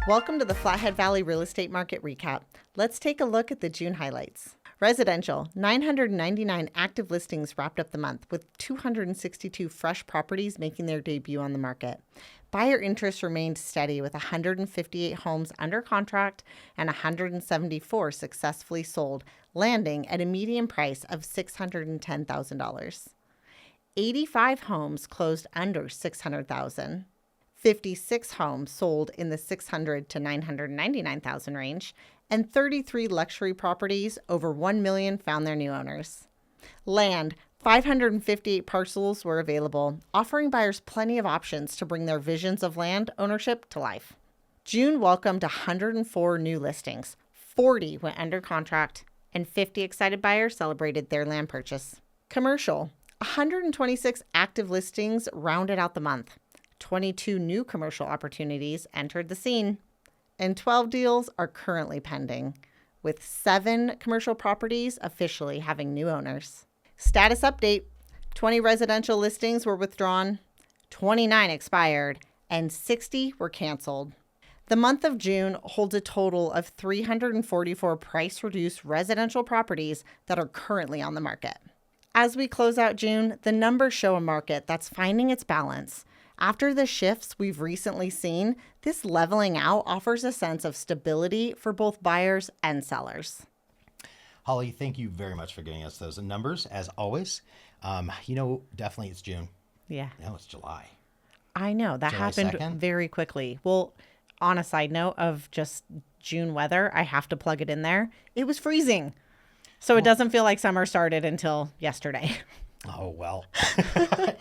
Welcome to the Flathead Valley Real Estate Market Recap. Let's take a look at the June highlights. Residential, 999 active listings wrapped up the month, with 262 fresh properties making their debut on the market. Buyer interest remained steady with 158 homes under contract and 174 successfully sold, landing at a median price of $610,000. 85 homes closed under $600,000. 56 homes sold in the $600,000 to $999,000 range, and 33 luxury properties over $1 million found their new owners. Land, 558 parcels were available, offering buyers plenty of options to bring their visions of land ownership to life. June welcomed 104 new listings, 40 went under contract, and 50 excited buyers celebrated their land purchase. Commercial, 126 active listings rounded out the month. 22 new commercial opportunities entered the scene, and 12 deals are currently pending, with 7 commercial properties officially having new owners. Status update: 20 residential listings were withdrawn, 29 expired, and 60 were canceled. The month of June holds a total of 344 price-reduced residential properties that are currently on the market. As we close out June, the numbers show a market that's finding its balance. After the shifts we've recently seen, this leveling out offers a sense of stability for both buyers and sellers. Holly, thank you very much for giving us those numbers, as always. Definitely it's June. Yeah. No, it's July. I know. That July happened 2nd? very quickly. Well, on a side note of just June weather, I have to plug it in there. It was freezing. So it doesn't feel like summer started until yesterday. Oh, well. The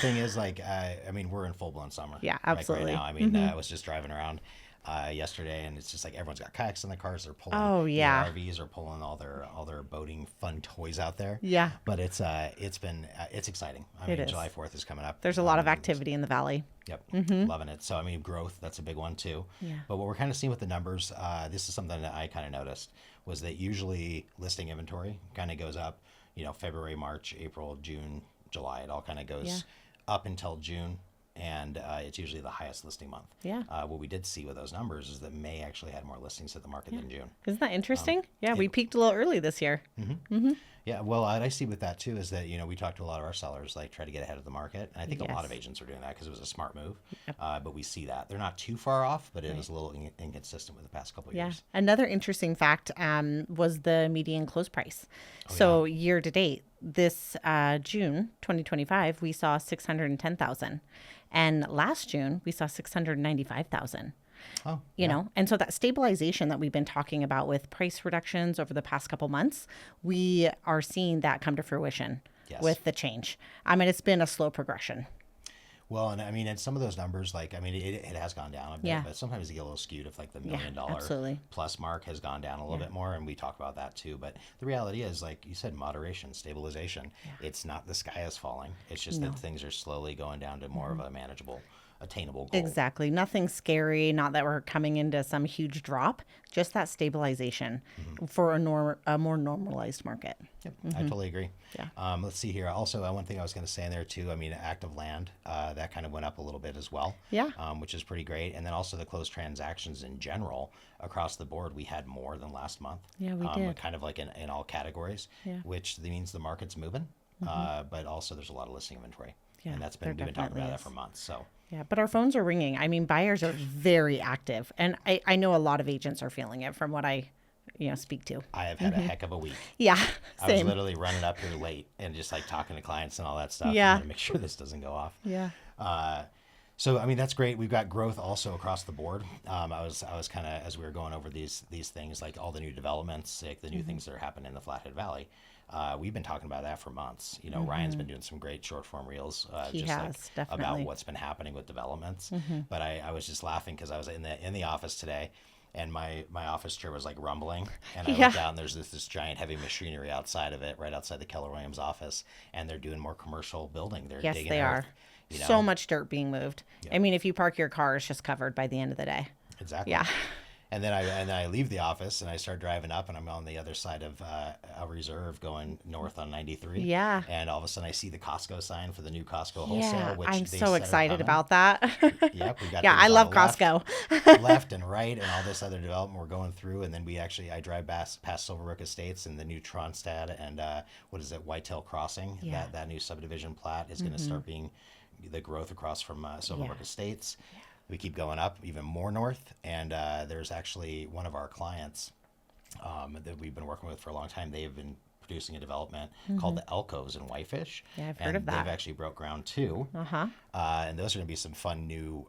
thing is, we're in full-blown summer. Yeah, absolutely. Right now. I was just driving around yesterday, and it's just like everyone's got kayaks in the cars. They're pulling. Oh, yeah. The RVs are pulling all their boating fun toys out there. Yeah. But it's exciting. It is. July 4th is coming up. There's a lot of activity in the valley. Yep. Loving it. So, growth, that's a big one too. Yeah. But what we're kind of seeing with the numbers, this is something that I kind of noticed, was that usually listing inventory kind of goes up, February, March, April, June, July. It all kind of goes up until June. And it's usually the highest listing month. Yeah. What we did see with those numbers is that May actually had more listings hit the market than June. Isn't that interesting? We peaked a little early this year. Yeah, well, what I see with that too is that, we talked to a lot of our sellers, try to get ahead of the market. And I think a lot of agents are doing that because it was a smart move. Yep. But we see that. They're not too far off, but it is a little inconsistent with the past couple of years. Another interesting fact was the median close price. Year to date, this June 2025, we saw $610,000. And last June, we saw $695,000. And so that stabilization that we've been talking about with price reductions over the past couple months, we are seeing that come to fruition with the change. It's been a slow progression. Well, and some of those numbers, it has gone down a bit, but sometimes you get a little skewed if the $1 million plus mark has gone down a little bit more, and we talk about that too. But the reality is, like you said, moderation, stabilization. Yeah. It's not the sky is falling. It's just that things are slowly going down to more of a manageable, attainable goal. Exactly. Nothing scary, not that we're coming into some huge drop, just that stabilization for a more normalized market. Yep, I totally agree. Yeah. Let's see here. Also, one thing I was going to say in there too, active land, that kind of went up a little bit as well. Yeah. Which is pretty great. And then also the closed transactions in general across the board, we had more than last month. Yeah, we did. Kind of like in all categories, which means the market's moving, but also there's a lot of listing inventory. Yeah, and we've been talking about that for months. So. Yeah, but our phones are ringing. Buyers are very active, and I know a lot of agents are feeling it from what I, speak to. I have had a heck of a week. Yeah, same. I was literally running up here late and just talking to clients and all that stuff. Yeah. To make sure this doesn't go off. Yeah. So that's great. We've got growth also across the board. I was kind of, as we were going over these things, like all the new developments, the new things that are happening in the Flathead Valley. We've been talking about that for months. Ryan's been doing some great short form reels about what's been happening with developments. But I was just laughing because I was in the office today, and my office chair was rumbling, and I looked out and there's this giant heavy machinery outside of it, right outside the Keller Williams office, and they're doing more commercial building. They're digging they earth, are. So much dirt being moved. Yep. If you park your car, it's just covered by the end of the day. Exactly. Yeah. And then I leave the office and I start driving up, and I'm on the other side of a reserve going north on 93. Yeah. And all of a sudden I see the Costco sign for the new Costco wholesale, Yeah, which I'm they so said are excited coming. about that. Yep, we got Yeah, things I on love the left, Costco. left and right, and all this other development we're going through. And then I drive past Silverbrook Estates and the new Tronstad and what is it, Whitetail Crossing. Yeah. That new subdivision plat is going to start being the growth across from Silverbrook Yeah. Estates. We keep going up even more north, and there's actually one of our clients that we've been working with for a long time. They have been producing a development called the Elkos in Whitefish. Yeah, I've and heard of that. They've actually broke ground too. Uh-huh. And those are going to be some fun new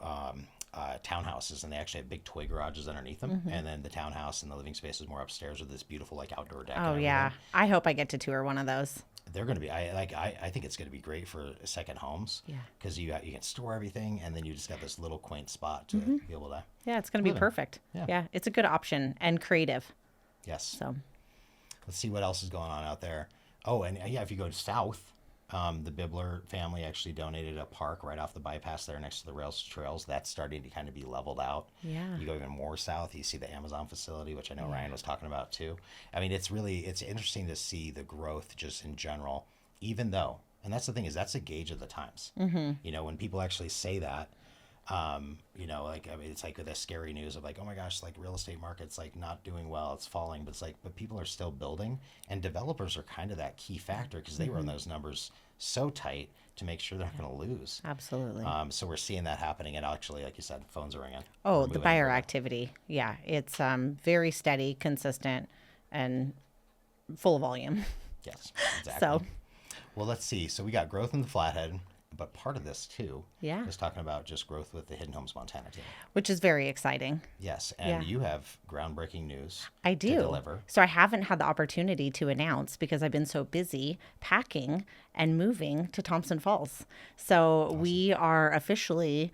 townhouses, and they actually have big toy garages underneath them. And then the townhouse and the living space is more upstairs with this beautiful like outdoor deck. Oh and yeah. everything. I hope I get to tour one of those. They're going to be. I think it's going to be great for second homes. Yeah. Because you can store everything, and then you just got this little quaint spot to be able to. Yeah, it's going to be Living. perfect. Yeah. Yeah, it's a good option and creative. Yes. So, Let's see what else is going on out there. Oh, and yeah, if you go south, the Bibler family actually donated a park right off the bypass there next to the rails trails. That's starting to kind of be leveled out. Yeah. You go even more south, you see the Amazon facility, which I know Ryan was talking about too. I mean, it's interesting to see the growth just in general, even though, and that's the thing is that's a gauge of the times. You know, when people actually say that, you know, like, I mean, it's like the scary news of like, oh my gosh, like real estate market's like not doing well, it's falling, but it's like, but people are still building, and developers are kind of that key factor because they run those numbers so tight to make sure they're not going to lose. absolutely. So we're seeing that happening, and actually, like you said, phones are ringing. Oh, We're the moving buyer forward. activity. Yeah, it's very steady, consistent, and full volume. Yes, exactly. So, Well, let's see. So we got growth in the Flathead, but part of this too Yeah. is talking about just growth with the Hidden Homes Montana team. which is very exciting. Yes, and Yeah. you have groundbreaking news I to do. deliver. So I haven't had the opportunity to announce because I've been so busy packing and moving to Thompson Falls. So we are officially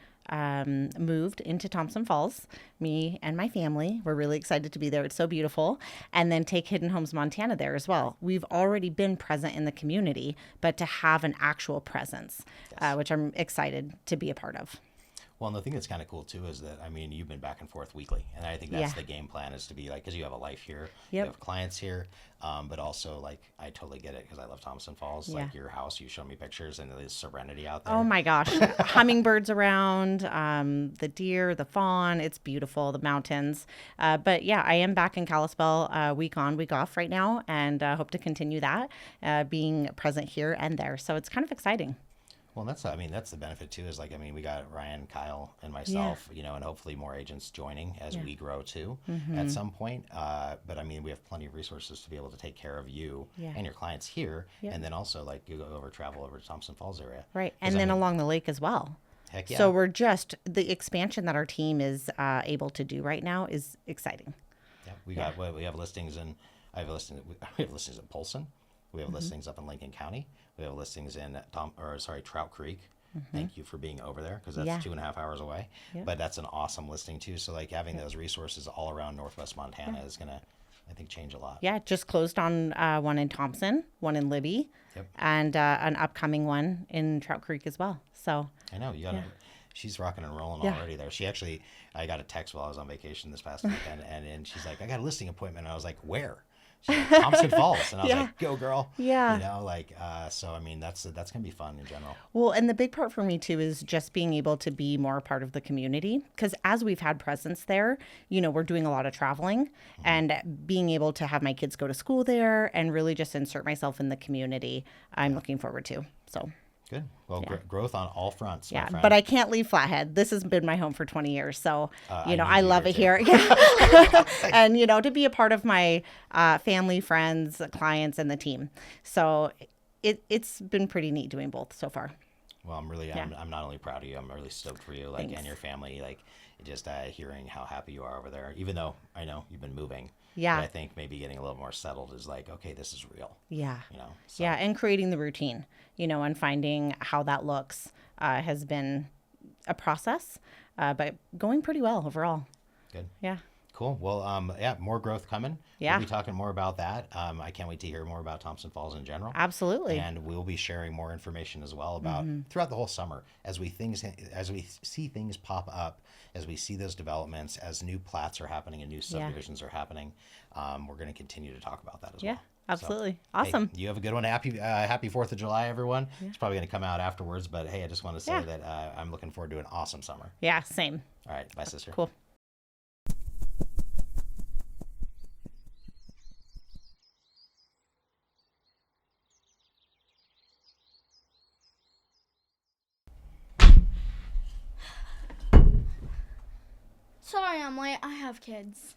moved into Thompson Falls. Me and my family. We're really excited to be there. It's so beautiful. And then take Hidden Homes Montana there as well. We've already been present in the community, but to have an actual presence, which I'm excited to be a part of. Well, and the thing that's kind of cool too is that, I mean, you've been back and forth weekly, and I think that's Yeah. the game plan is to be like, because you have a life here, Yep. you have clients here, but also like I totally get it because I love Thompson Falls, like your house. You show me pictures and there's serenity out there. Oh my gosh. Hummingbirds around, the deer, the fawn. It's beautiful, the mountains. But yeah, I am back in Kalispell week on, week off right now, and hope to continue that, being present here and there. So it's kind of exciting. Well, that's the benefit too. Is like, I mean, we got Ryan, Kyle, and myself, you know, and hopefully more agents joining as we grow too at some point. But I mean, we have plenty of resources to be able to take care of you Yeah. and your clients here, and then also like you travel over to Thompson Falls area. Right. 'Cause, And I then mean, along the lake as well. heck yeah. So we're just, the expansion that our team is able to do right now is exciting. Yeah, we have listings in. We have listings in Polson. We have listings up in Lincoln County. We have listings in Trout Creek. Thank you for being over there because that's Yeah. 2.5 hours away. Yeah. But that's an awesome listing too. So like having those resources all around Northwest Montana is gonna, I think, change a lot. Yeah, just closed on one in Thompson, one in Libby, Yep. and an upcoming one in Trout Creek as well. So I know you got to. She's rocking and rolling Yeah. already there. She actually, I got a text while I was on vacation this past weekend, and she's like, I got a listing appointment. And I was like, where? She's like, Thompson Falls, and I was Yeah. like, go girl. Yeah. You know, like, so I mean, that's gonna be fun in general. Well, and the big part for me too is just being able to be more a part of the community because as we've had presence there, you know, we're doing a lot of traveling and being able to have my kids go to school there and really just insert myself in the community, I'm looking forward to. So, Good. Well, growth on all fronts. yeah, my friend. but I can't leave Flathead. This has been my home for 20 years. So, I you know, need I you love here, it too. here. Yeah. And, you know, to be a part of my family, friends, clients, and the team. So it's been pretty neat doing both so far. Well, I'm not only proud of you, I'm really stoked for you, like, Thanks. and your family, like, just hearing how happy you are over there. Even though I know you've been moving, Yeah. but I think maybe getting a little more settled is like, okay, this is real. Yeah. You know. So, Yeah, and creating the routine, you know, and finding how that looks has been a process, but going pretty well overall. Good. Yeah. Cool. Well, yeah, more growth coming. Yeah. We'll be talking more about that. I can't wait to hear more about Thompson Falls in general. Absolutely. And we'll be sharing more information as well about throughout the whole summer as we see things pop up, as we see those developments, as new plats are happening and new subdivisions are happening. We're going to continue to talk about that as well. Yeah, absolutely. So, Awesome. Hey, you have a good one. Happy 4th of July, everyone. It's probably going to come out afterwards, but hey, I just want to say that I'm looking forward to an awesome summer. Yeah, same. All right. Bye, sister. Cool. Sorry I'm late. I have kids.